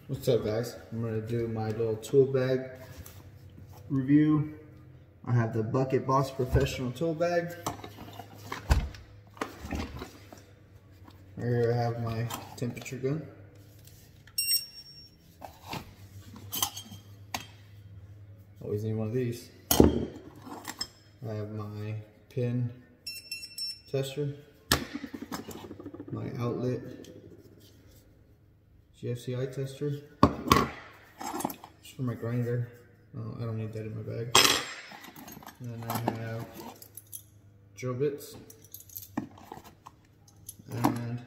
What's up, guys? I'm gonna do my little tool bag review. I have the Bucket Boss Professional Tool Bag. Here I have my temperature gun. Always need one of these. I have my pin tester, my outlet GFCI tester. Just for my grinder. I don't need that in my bag. And then I have drill bits. And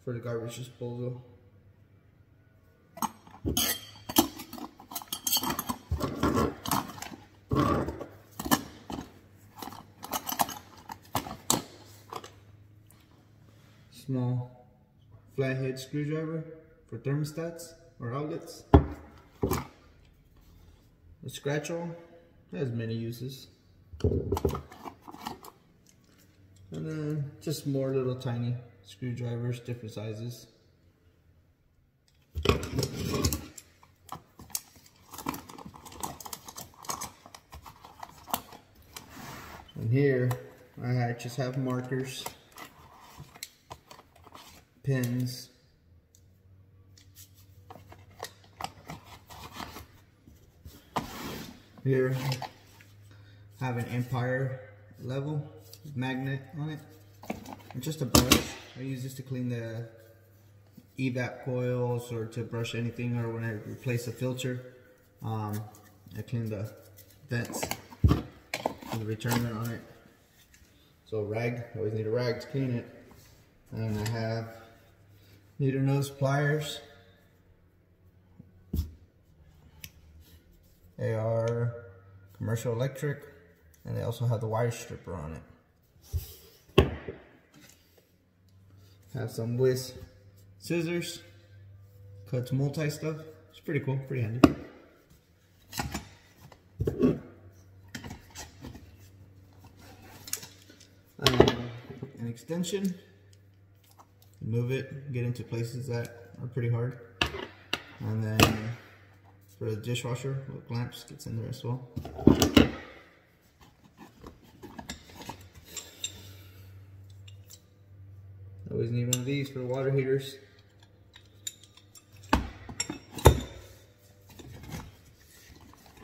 for the garbage disposal, small flathead screwdriver for thermostats or outlets. The scratch awl has many uses. And then just more little tiny screwdrivers, different sizes. And here I just have markers, pins, here I have an Empire level magnet on it, and just a brush. I use this to clean the evap coils or to brush anything, or when I replace a filter. I clean the vents and the returner on it. So a rag, I always need a rag to clean it. And I have needle nose pliers. They are Commercial Electric, and they also have the wire stripper on it. Have some Wiz scissors, cuts multi stuff. It's pretty cool, pretty handy. An extension. Move it, get into places that are pretty hard. And then for the dishwasher with clamps, gets in there as well. Always need one of these for water heaters.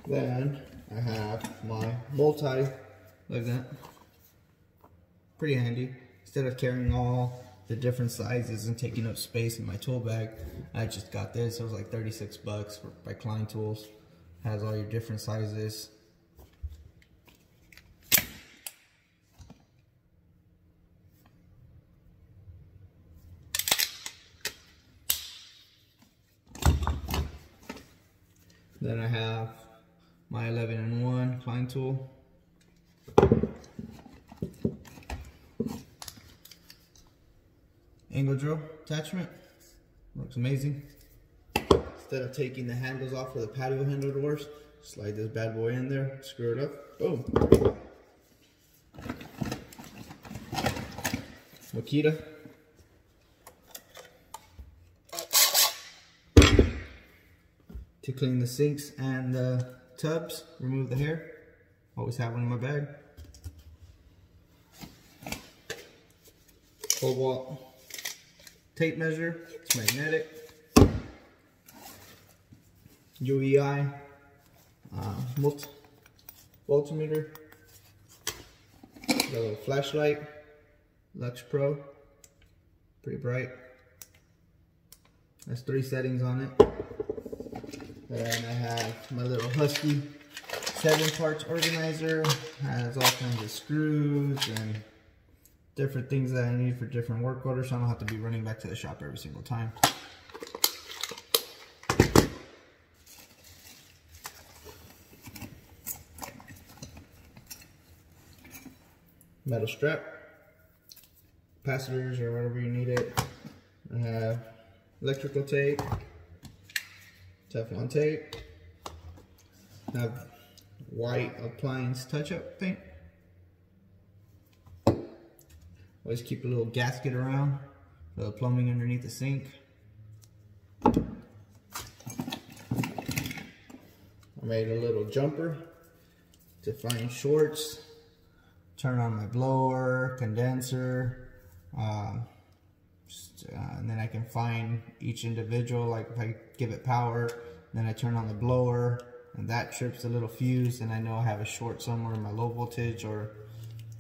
Then I have my multi like that. Pretty handy. Instead of carrying all the different sizes and taking up space in my tool bag, I just got this. It was like 36 bucks by Klein Tools. Has all your different sizes. Then I have my 11-in-1 Klein tool. Angle drill attachment. Works amazing. Instead of taking the handles off for the patio handle doors, slide this bad boy in there, screw it up, boom. Makita. To clean the sinks and the tubs, remove the hair. Always have one in my bag. Cobalt tape measure, it's magnetic. UEI multimeter. Got a little flashlight, Lux Pro, pretty bright. There's 3 settings on it. Then I have my little Husky 7 parts organizer. Has all kinds of screws and different things that I need for different work orders, so I don't have to be running back to the shop every single time. Metal strap, capacitors or whatever you need it. I have electrical tape, Teflon tape. I have white appliance touch-up paint. Always keep a little gasket around for the plumbing underneath the sink. made a little jumper to find shorts. Turn on my blower, condenser, and then I can find each individual. Like if I give it power, then I turn on the blower, and that trips the little fuse, and I know I have a short somewhere in my low voltage or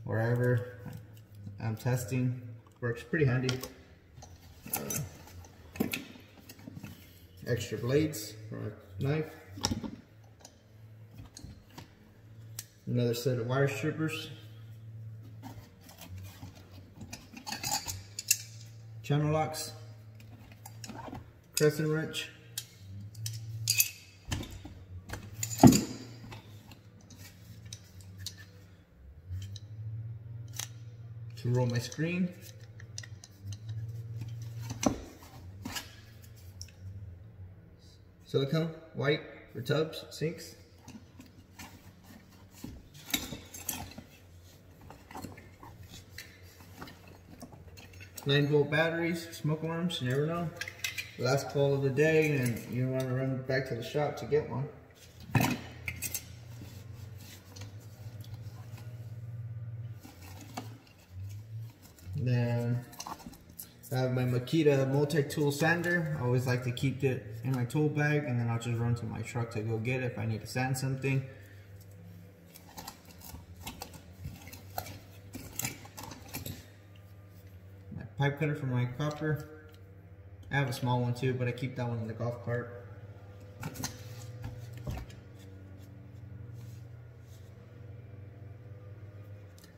wherever I'm testing. Works pretty handy. Extra blades for a knife. Another set of wire strippers. Channel locks. Crescent wrench. To roll my screen. Silicone, white for tubs, sinks. 9-volt batteries, smoke alarms, you never know. Last call of the day and you want to run back to the shop to get one. Then I have my Makita multi-tool sander. I always like to keep it in my tool bag, and then I'll just run to my truck to go get it if I need to sand something. My pipe cutter for my copper. I have a small one too, but I keep that one in the golf cart.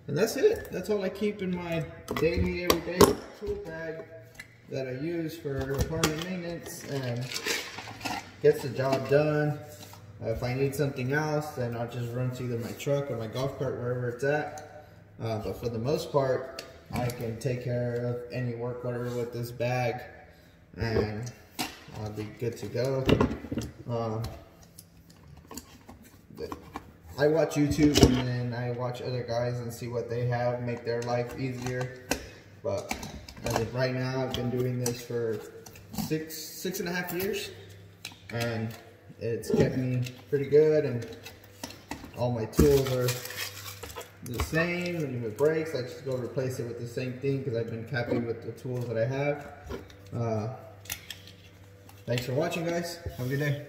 And that's it. That's all I keep in my daily, everyday tool bag that I use for apartment maintenance and gets the job done. If I need something else, then I'll just run to either my truck or my golf cart, wherever it's at. But for the most part, I can take care of any work order with this bag and I'll be good to go. I watch YouTube and then I watch other guys and see what they have, make their life easier. But as of right now, I've been doing this for six and a half years, and it's kept me pretty good. And all my tools are the same. And if it breaks, I just go replace it with the same thing because I've been happy with the tools that I have. Thanks for watching, guys. Have a good day.